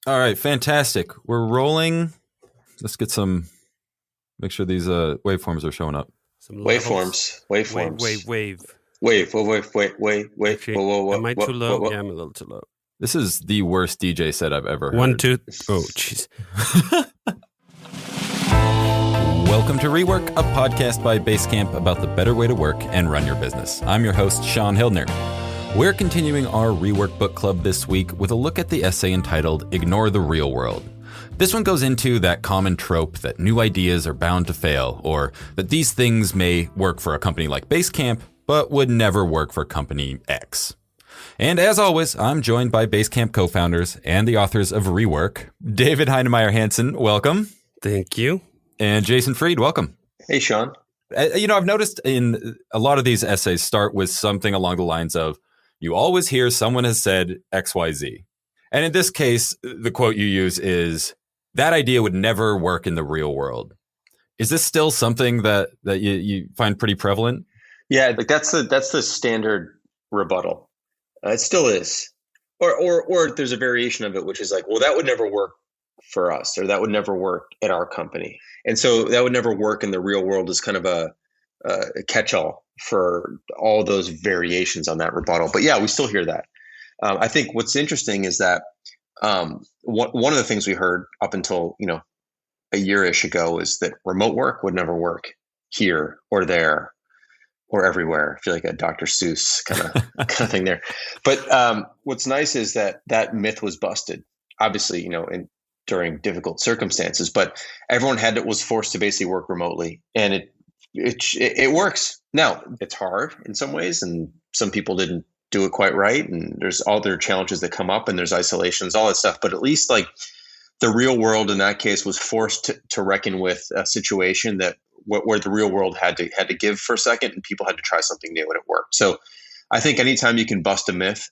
All right, fantastic. We're rolling. Let's make sure these waveforms are showing up. Some levels. Waveforms, Wave, waveforms. wave, wave. Wait. Actually, Whoa. am I too low? Yeah, I'm a little too low. This is the worst DJ set I've ever One, heard. two. Oh, jeez. Welcome to Rework, a podcast by Basecamp about the better way to work and run your business. I'm your host, Sean Hildner. We're continuing our Rework book club this week with a look at the essay entitled Ignore the Real World. This one goes into that common trope that new ideas are bound to fail, or that these things may work for a company like Basecamp, but would never work for company X. And as always, I'm joined by Basecamp co-founders and the authors of Rework, David Heinemeier Hansen, welcome. Thank you. And Jason Fried, welcome. Hey, Sean. I've noticed in a lot of these essays start with something along the lines of, you always hear someone has said XYZ. And in this case, the quote you use is, that idea would never work in the real world. Is this still something that you find pretty prevalent? Yeah, like that's the standard rebuttal. It still is. Or there's a variation of it, which is like, well, that would never work for us, or that would never work at our company. And so that would never work in the real world is kind of a catch-all for all those variations on that rebuttal. But yeah, we still hear that. I think what's interesting is that one of the things we heard up until a year-ish ago is that remote work would never work here or there or everywhere. I feel like a Dr. Seuss kind of thing there. But what's nice is that myth was busted. Obviously, during difficult circumstances, but everyone was forced to basically work remotely, and it works. Now, it's hard in some ways, and some people didn't do it quite right, and there's other challenges that come up, and there's isolations, all that stuff. But at least like the real world in that case was forced to reckon with a situation that where the real world had to give for a second, and people had to try something new, and it worked. So I think anytime you can bust a myth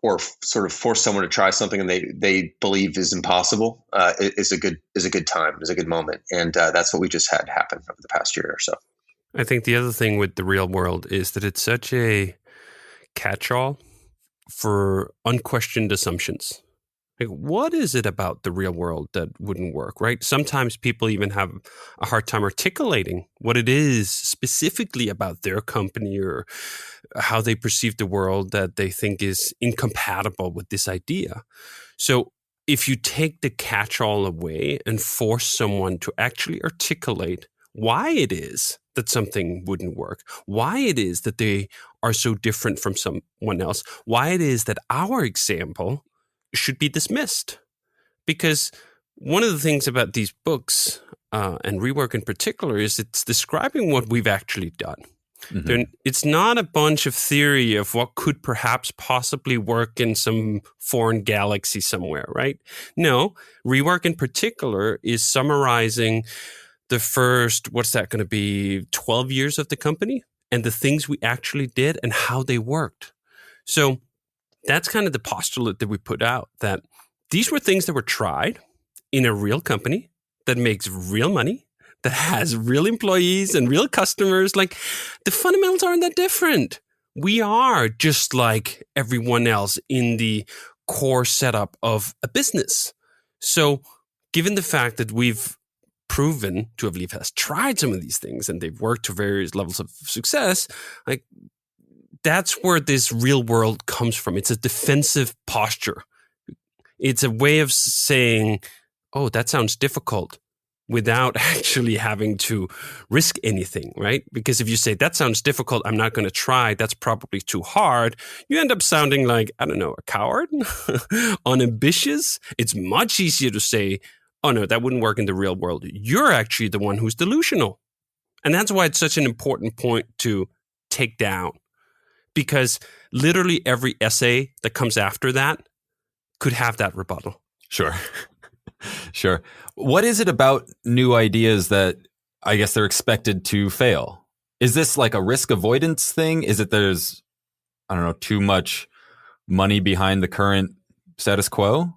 or sort of force someone to try something and they believe is impossible, is a good time, is a good moment, and that's what we just had happen over the past year or so. I think the other thing with the real world is that it's such a catch-all for unquestioned assumptions. Like, what is it about the real world that wouldn't work, right? Sometimes people even have a hard time articulating what it is specifically about their company or how they perceive the world that they think is incompatible with this idea. So if you take the catch-all away and force someone to actually articulate why it is that something wouldn't work, why it is that they are so different from someone else, why it is that our example should be dismissed. Because one of the things about these books, and Rework in particular, is it's describing what we've actually done. Mm-hmm. It's not a bunch of theory of what could perhaps possibly work in some foreign galaxy somewhere, right? No, Rework in particular is summarizing the first, what's that going to be, 12 years of the company and the things we actually did and how they worked. So that's kind of the postulate that we put out, that these were things that were tried in a real company that makes real money, that has real employees and real customers. Like, the fundamentals aren't that different. We are just like everyone else in the core setup of a business. So given the fact that we've proven to have tried some of these things and they've worked to various levels of success, like, that's where this real world comes from. It's a defensive posture. It's a way of saying, oh, that sounds difficult, without actually having to risk anything, right? Because if you say, that sounds difficult, I'm not going to try, that's probably too hard, you end up sounding like, I don't know, a coward, unambitious. It's much easier to say, oh no, that wouldn't work in the real world. You're actually the one who's delusional. And that's why it's such an important point to take down. Because literally every essay that comes after that could have that rebuttal. Sure. Sure. What is it about new ideas that I guess they're expected to fail? Is this like a risk avoidance thing? Is it there's, I don't know, too much money behind the current status quo?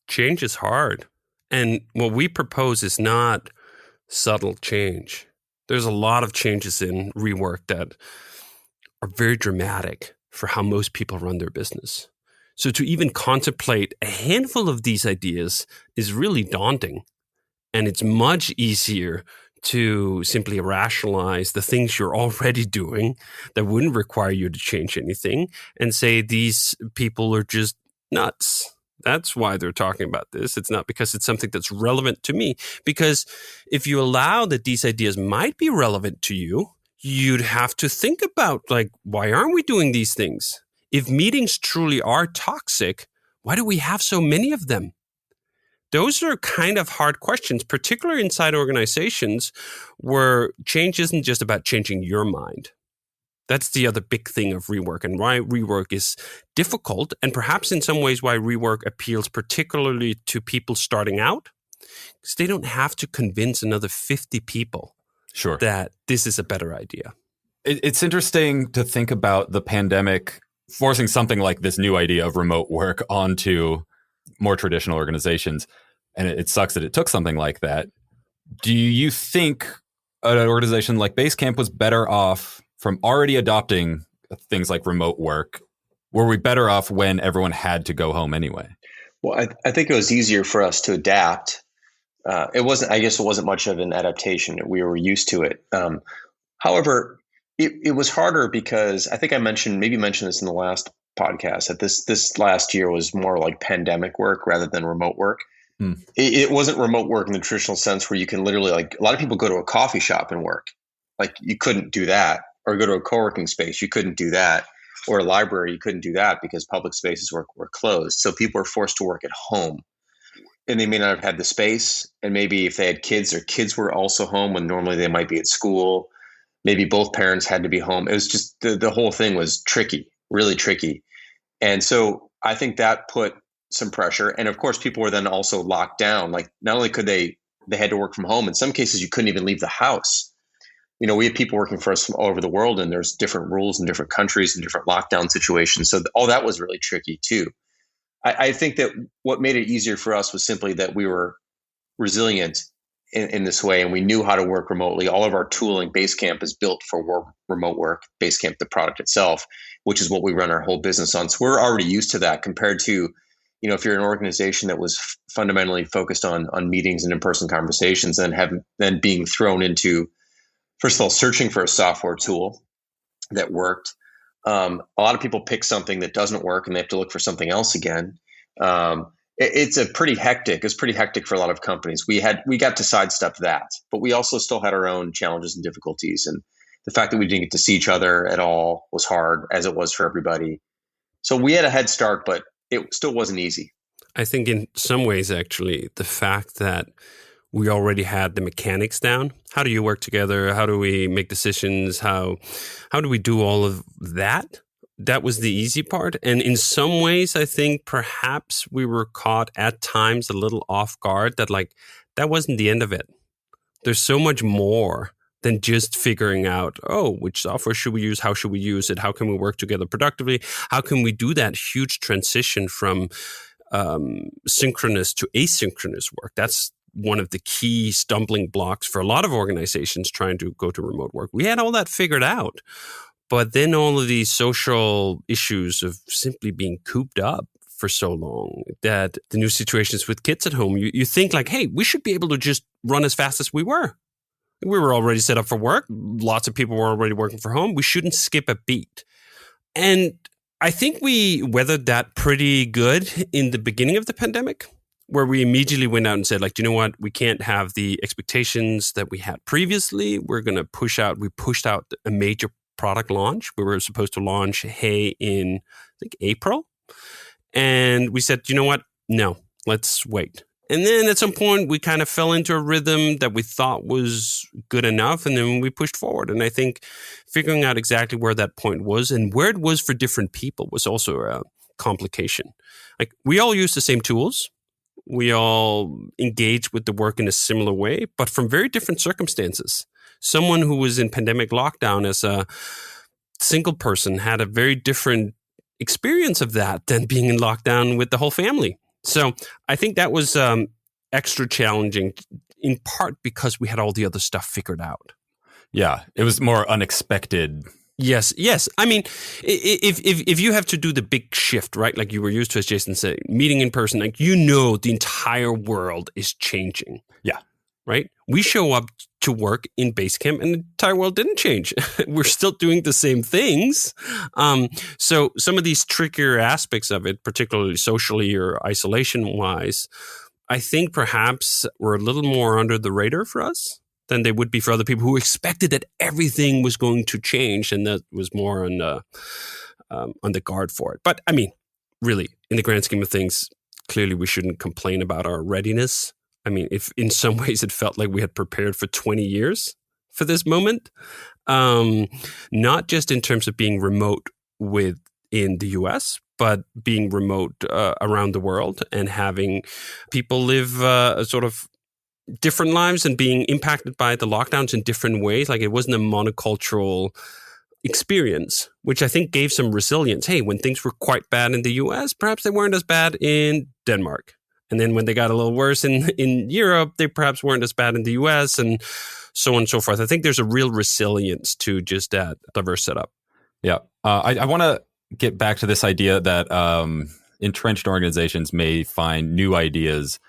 Change is hard. And what we propose is not subtle change. There's a lot of changes in Rework that are very dramatic for how most people run their business. So to even contemplate a handful of these ideas is really daunting. And it's much easier to simply rationalize the things you're already doing that wouldn't require you to change anything and say these people are just nuts. That's why they're talking about this. It's not because it's something that's relevant to me. Because if you allow that these ideas might be relevant to you, you'd have to think about, like, why aren't we doing these things? If meetings truly are toxic, why do we have so many of them? Those are kind of hard questions, particularly inside organizations where change isn't just about changing your mind. That's the other big thing of rework, and why rework is difficult, and perhaps in some ways why rework appeals particularly to people starting out, because they don't have to convince another 50 people that this is a better idea. It's interesting to think about the pandemic forcing something like this new idea of remote work onto more traditional organizations. And it sucks that it took something like that. Do you think an organization like Basecamp was better off from already adopting things like remote work? Were we better off when everyone had to go home anyway? Well, I think it was easier for us to adapt. It wasn't much of an adaptation. We were used to it. However, it was harder because I think I mentioned this in the last podcast, that this last year was more like pandemic work rather than remote work. It wasn't remote work in the traditional sense where you can literally, like, a lot of people go to a coffee shop and work. Like, you couldn't do that. Or go to a co-working space, you couldn't do that. Or a library, you couldn't do that because public spaces were closed. So people were forced to work at home. And they may not have had the space. And maybe if they had kids, their kids were also home when normally they might be at school. Maybe both parents had to be home. It was just the whole thing was tricky, really tricky. And so I think that put some pressure. And of course, people were then also locked down. Like, not only could they had to work from home, in some cases you couldn't even leave the house. You know, we have people working for us from all over the world, and there's different rules in different countries and different lockdown situations. So all that was really tricky too. I think that what made it easier for us was simply that we were resilient in this way, and we knew how to work remotely. All of our tooling, Basecamp, is built for remote work. Basecamp, the product itself, which is what we run our whole business on. So we're already used to that compared to, if you're an organization that was fundamentally focused on meetings and in-person conversations, and then being thrown into, first of all, searching for a software tool that worked. A lot of people pick something that doesn't work and they have to look for something else again. It's pretty hectic for a lot of companies. We got to sidestep that, but we also still had our own challenges and difficulties. And the fact that we didn't get to see each other at all was hard, as it was for everybody. So we had a head start, but it still wasn't easy. I think in some ways, actually, the fact that we already had the mechanics down. How do you work together? How do we make decisions? How do we do all of that? That was the easy part. And in some ways, I think perhaps we were caught at times a little off guard that wasn't the end of it. There's so much more than just figuring out, which software should we use? How should we use it? How can we work together productively? How can we do that huge transition from synchronous to asynchronous work? That's one of the key stumbling blocks for a lot of organizations trying to go to remote work. We had all that figured out, but then all of these social issues of simply being cooped up for so long, that the new situations with kids at home, you think like, hey, we should be able to just run as fast as we were. We were already set up for work. Lots of people were already working from home. We shouldn't skip a beat. And I think we weathered that pretty good in the beginning of the pandemic, where we immediately went out and said, like, you know what? We can't have the expectations that we had previously. We're going to we pushed out a major product launch. We were supposed to launch Hey in, I think, April. And we said, you know what? No, let's wait. And then at some point, we kind of fell into a rhythm that we thought was good enough. And then we pushed forward. And I think figuring out exactly where that point was and where it was for different people was also a complication. Like, we all use the same tools. We all engage with the work in a similar way, but from very different circumstances. Someone who was in pandemic lockdown as a single person had a very different experience of that than being in lockdown with the whole family. So I think that was extra challenging, in part because we had all the other stuff figured out. Yeah, it was more unexpected Yes. I mean, if you have to do the big shift, right? Like you were used to, as Jason said, meeting in person, like the entire world is changing. Yeah. Right? We show up to work in Basecamp and the entire world didn't change. We're still doing the same things. So some of these trickier aspects of it, particularly socially or isolation-wise, I think perhaps were a little more under the radar for us than they would be for other people who expected that everything was going to change, and that was more on the guard for it. But I mean, really, in the grand scheme of things, clearly we shouldn't complain about our readiness. I mean, if in some ways it felt like we had prepared for 20 years for this moment, not just in terms of being remote in the US, but being remote around the world and having people live sort of different lives and being impacted by the lockdowns in different ways. Like it wasn't a monocultural experience, which I think gave some resilience. Hey, when things were quite bad in the US, perhaps they weren't as bad in Denmark. And then when they got a little worse in Europe, they perhaps weren't as bad in the US, and so on and so forth. I think there's a real resilience to just that diverse setup. Yeah. I want to get back to this idea that entrenched organizations may find new ideas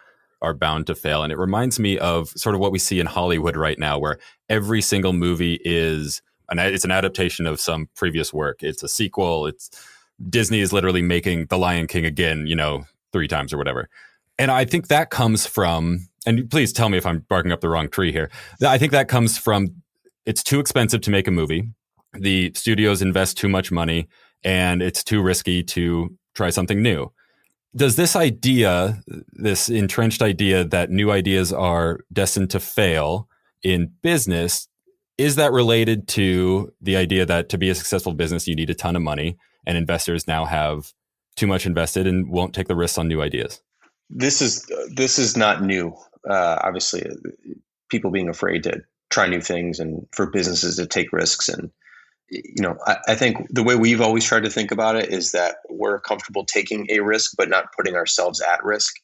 are bound to fail. And it reminds me of sort of what we see in Hollywood right now, where every single movie it's an adaptation of some previous work. It's a sequel. Disney is literally making The Lion King again, 3 times or whatever. And I think that comes from, and please tell me if I'm barking up the wrong tree here. I think that comes from, it's too expensive to make a movie. The studios invest too much money and it's too risky to try something new. Does this entrenched idea that new ideas are destined to fail in business, is that related to the idea that to be a successful business, you need a ton of money and investors now have too much invested and won't take the risks on new ideas? This is not new. Obviously, people being afraid to try new things and for businesses to take risks. And, I think the way we've always tried to think about it is that we're comfortable taking a risk, but not putting ourselves at risk,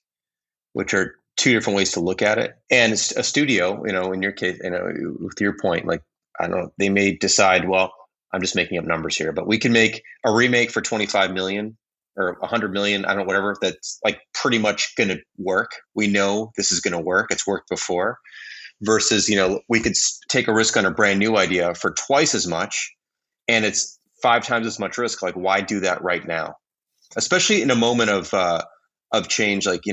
which are two different ways to look at it. And a studio, in your case, with your point, like, I don't know, they may decide, well, I'm just making up numbers here, but we can make a remake for 25 million or 100 million, I don't know, whatever, that's like pretty much going to work. We know this is going to work. It's worked before. Versus, we could take a risk on a brand new idea for twice as much, and it's 5 times as much risk. Like, why do that right now? Especially in a moment of change, like,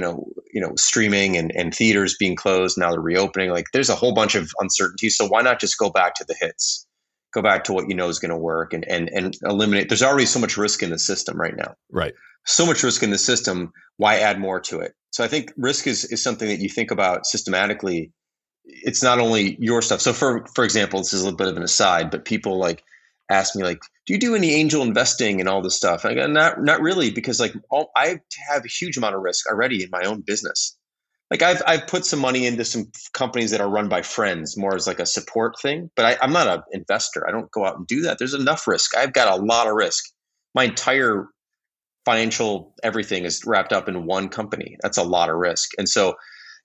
streaming and theaters being closed, now they're reopening. Like, there's a whole bunch of uncertainty. So why not just go back to the hits? Go back to what is going to work and eliminate. There's already so much risk in the system right now. Right. So much risk in the system. Why add more to it? So I think risk is something that you think about systematically. It's not only your stuff. So for example, this is a little bit of an aside, but people like ask me like, do you do any angel investing and all this stuff? And I go, not really, because like I have a huge amount of risk already in my own business. Like I've put some money into some companies that are run by friends more as like a support thing, but I'm not an investor. I don't go out and do that. There's enough risk. I've got a lot of risk. My entire financial everything is wrapped up in one company. That's a lot of risk. And so,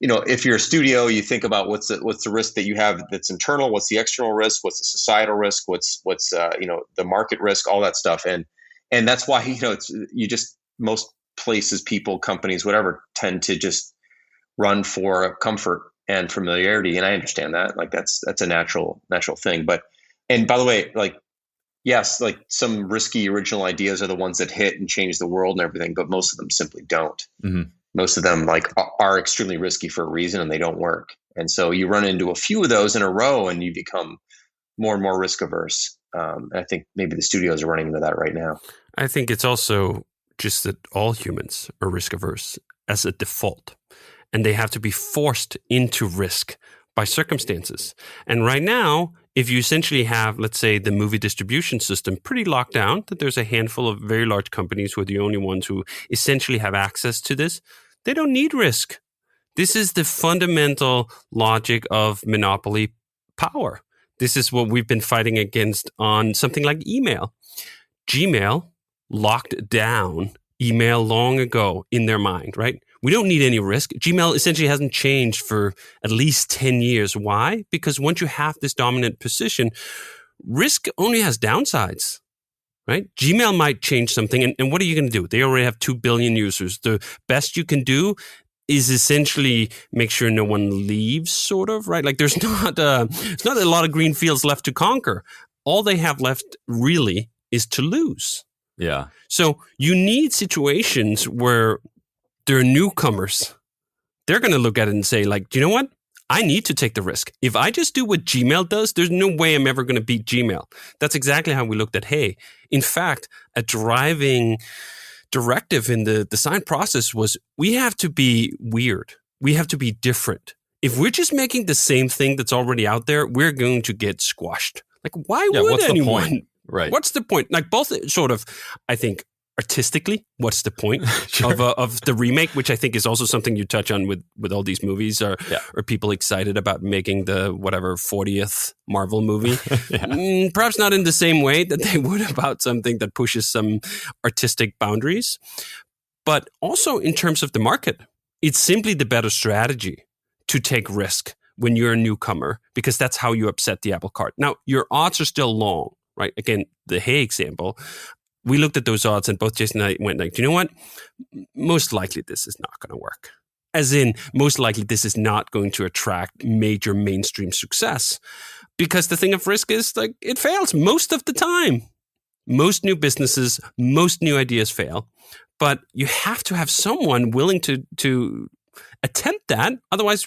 if you're a studio, you think about what's the risk that you have that's internal, what's the external risk, what's the societal risk, what's the market risk, all that stuff. And that's why, most places, people, companies, whatever, tend to just run for comfort and familiarity. And I understand that, like, that's a natural thing. But, and by the way, like, yes, like some risky original ideas are the ones that hit and change the world and everything, but most of them simply don't. Mm-hmm. Most of them like are extremely risky for a reason and they don't work. And so you run into a few of those in a row and you become more and more risk averse. I think maybe the studios are running into that right now. I think it's also just that all humans are risk averse as a default, and they have to be forced into risk by circumstances. And right now, if you essentially have, let's say, the movie distribution system pretty locked down, that there's a handful of very large companies who are the only ones who essentially have access to this, they don't need risk. This is the fundamental logic of monopoly power. This is what we've been fighting against on something like email. Gmail locked down email long ago in their mind, right? We don't need any risk. Gmail essentially hasn't changed for at least 10 years. Why? Because once you have this dominant position, risk only has downsides, right? Gmail might change something. And what are you going to do? They already have 2 billion users. The best you can do is essentially make sure no one leaves, sort of, right? Like there's not a lot of green fields left to conquer. All they have left really is to lose. Yeah. So you need situations where there are newcomers. They're going to look at it and say, like, do you know what? I need to take the risk. If I just do what Gmail does, there's no way I'm ever going to beat Gmail. That's exactly how we looked at Hey. In fact, a driving directive in the design process was we have to be weird. We have to be different. If we're just making the same thing that's already out there, we're going to get squashed. Like, why would what's anyone? the point? Right. What's the point? Like, both sort of, I think, artistically, what's the point of the remake, which I think is also something you touch on with all these movies. Are people excited about making the 40th Marvel movie? Perhaps not in the same way that they would about something that pushes some artistic boundaries. But also in terms of the market, it's simply the better strategy to take risk when you're a newcomer, because that's how you upset the apple cart. Now, your odds are still long, right? Again, the Hey example, we looked at those odds and both Jason and I went like, do you know what? Most likely this is not going to work. As in, most likely this is not going to attract major mainstream success, because the thing of risk is like it fails most of the time. Most new businesses, most new ideas fail, but you have to have someone willing to attempt that. Otherwise,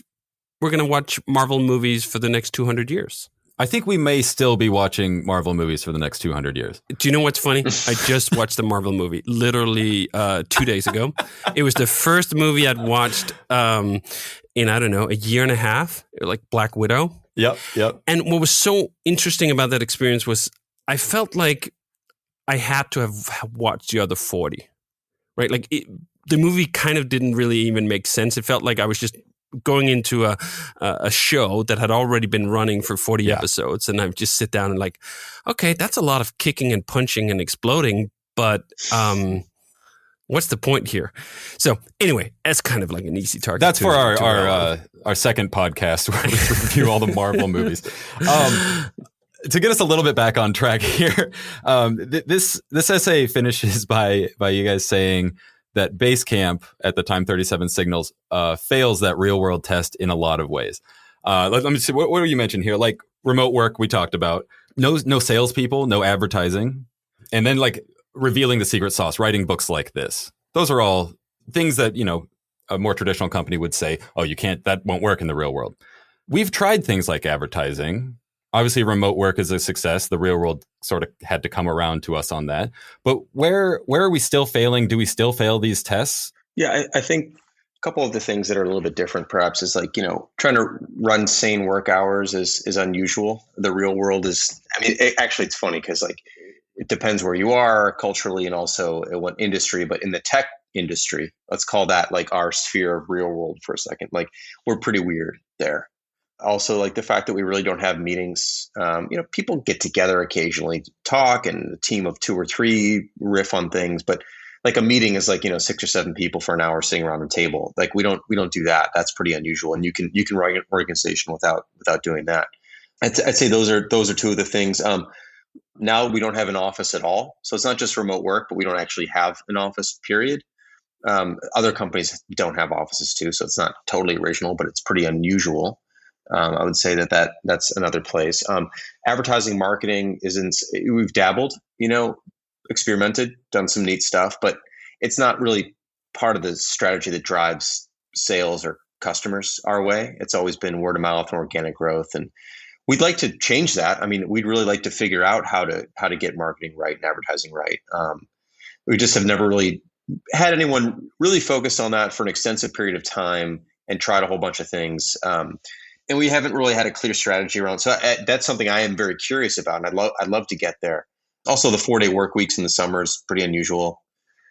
we're going to watch Marvel movies for the next 200 years. I think we may still be watching Marvel movies for the next 200 years. Do you know what's funny? I just watched the Marvel movie literally 2 days ago. It was the first movie I'd watched in, I don't know, a year and a half, like Black Widow. Yep. And what was so interesting about that experience was I felt like I had to have watched the other 40, right? Like the movie kind of didn't really even make sense. It felt like I was just going into a show that had already been running for 40 episodes, and I would just sit down and like, okay, that's a lot of kicking and punching and exploding, but what's the point here? So anyway, that's kind of like an easy target. That's for our second podcast where we review all the Marvel movies. To get us a little bit back on track here, this essay finishes by you guys saying that Basecamp at the time 37 Signals fails that real world test in a lot of ways. Let me see, what do you mention here? Like remote work, we talked about. No salespeople, no advertising, and then like revealing the secret sauce, writing books like this. Those are all things that, you know, a more traditional company would say, oh, you can't, that won't work in the real world. We've tried things like advertising. Obviously, remote work is a success. The real world sort of had to come around to us on that. But where are we still failing? Do we still fail these tests? Yeah, I think a couple of the things that are a little bit different perhaps is like, you know, trying to run sane work hours is unusual. The real world is, I mean, actually it's funny because like it depends where you are culturally and also in what industry, but in the tech industry, let's call that like our sphere of real world for a second. Like we're pretty weird there. Also, like the fact that we really don't have meetings. You know, people get together occasionally to talk, and a team of 2 or 3 riff on things. But like a meeting is like, you know, 6 or 7 people for an hour sitting around a table. Like we don't do that. That's pretty unusual. And you can run an organization without doing that. I'd say those are 2 of the things. Now we don't have an office at all, so it's not just remote work, but we don't actually have an office. Period. Other companies don't have offices too, so it's not totally original, but it's pretty unusual. I would say that's another place. Advertising, marketing we've dabbled, you know, experimented, done some neat stuff, but it's not really part of the strategy that drives sales or customers our way. It's always been word of mouth and organic growth. And we'd like to change that. I mean, we'd really like to figure out how to get marketing right and advertising right. We just have never really had anyone really focused on that for an extensive period of time and tried a whole bunch of things. And we haven't really had a clear strategy around. So that's something I am very curious about, and I'd love to get there. Also, the 4-day work weeks in the summer is pretty unusual,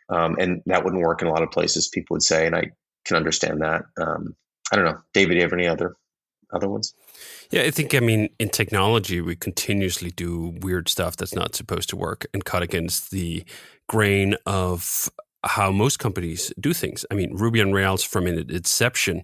and that wouldn't work in a lot of places. People would say, and I can understand that. I don't know, David. Do you have any other ones? Yeah, I think, I mean, in technology, we continuously do weird stuff that's not supposed to work and cut against the grain of how most companies do things. I mean, Ruby on Rails from its inception.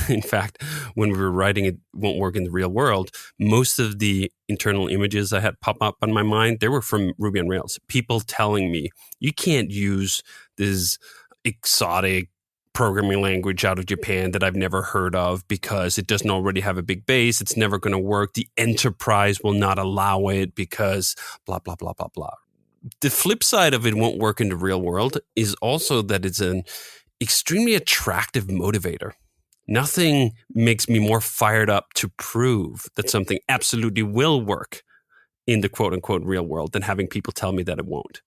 In fact, when we were writing It Won't Work in the Real World, most of the internal images I had pop up on my mind, they were from Ruby on Rails. People telling me, you can't use this exotic programming language out of Japan that I've never heard of because it doesn't already have a big base. It's never going to work. The enterprise will not allow it because blah, blah, blah, blah, blah. The flip side of It Won't Work in the Real World is also that it's an extremely attractive motivator. Nothing makes me more fired up to prove that something absolutely will work in the quote unquote real world than having people tell me that it won't.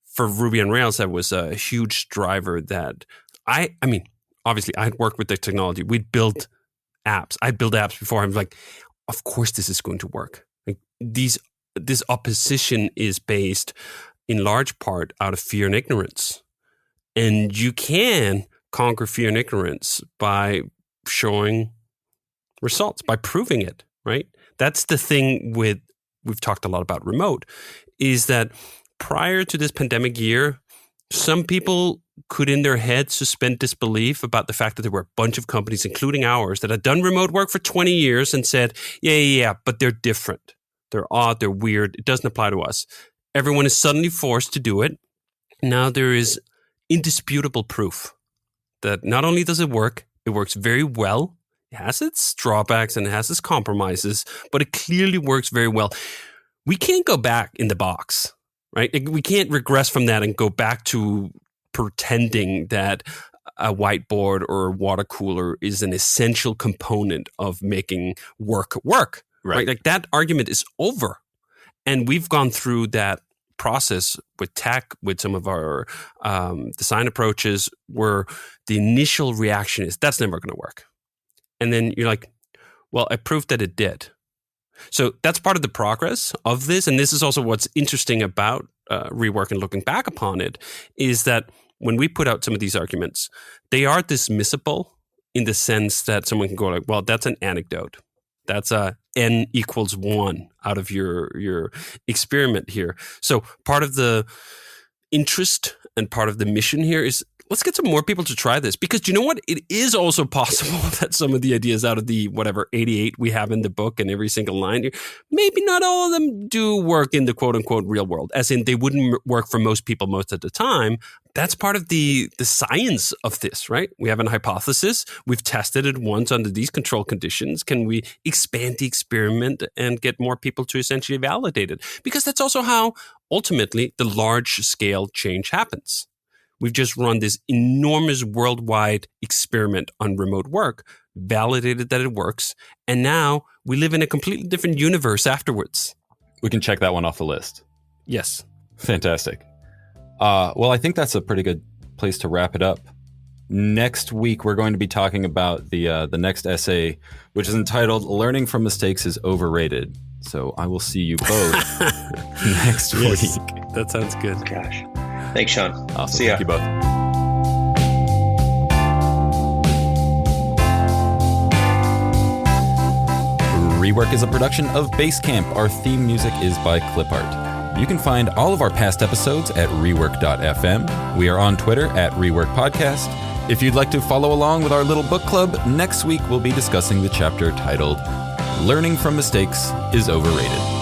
For Ruby on Rails, that was a huge driver that I mean, obviously I'd worked with the technology. We'd built apps. I'd built apps before. I'm like, of course this is going to work. Like this opposition is based in large part out of fear and ignorance. And you can conquer fear and ignorance by showing results, by proving it, right? That's the thing we've talked a lot about remote, is that prior to this pandemic year, some people could in their head suspend disbelief about the fact that there were a bunch of companies, including ours, that had done remote work for 20 years and said, yeah, but they're different. They're odd, they're weird, it doesn't apply to us. Everyone is suddenly forced to do it. Now there is indisputable proof that not only does it works very well. It has its drawbacks and it has its compromises, but it clearly works very well. We can't go back in the box, right? We can't regress from that and go back to pretending that a whiteboard or a water cooler is an essential component of making work. Right? Like that argument is over. And we've gone through that process with tech, with some of our design approaches, where the initial reaction is, that's never going to work. And then you're like, well, I proved that it did. So that's part of the progress of this. And this is also what's interesting about Rework and looking back upon it, is that when we put out some of these arguments, they are dismissible in the sense that someone can go like, well, that's an anecdote. That's a n equals 1 out of your experiment here. So part of the interest and part of the mission here is, let's get some more people to try this. Because you know what? It is also possible that some of the ideas out of the 88 we have in the book and every single line here, maybe not all of them do work in the quote unquote real world, as in they wouldn't work for most people most of the time. That's part of the science of this, right? We have an hypothesis. We've tested it once under these control conditions. Can we expand the experiment and get more people to essentially validate it? Because that's also how ultimately the large scale change happens. We've just run this enormous worldwide experiment on remote work, validated that it works, and now we live in a completely different universe afterwards. We can check that one off the list. Yes. Fantastic. Well, I think that's a pretty good place to wrap it up. Next week, we're going to be talking about the next essay, which is entitled "Learning from Mistakes is Overrated." So I will see you both next week. That sounds good. Gosh. Thanks, Sean. Awesome. See ya. Thank you both. Rework is a production of Basecamp. Our theme music is by Clipart. You can find all of our past episodes at rework.fm. We are on Twitter at Rework Podcast. If you'd like to follow along with our little book club, next week we'll be discussing the chapter titled "Learning from Mistakes is Overrated."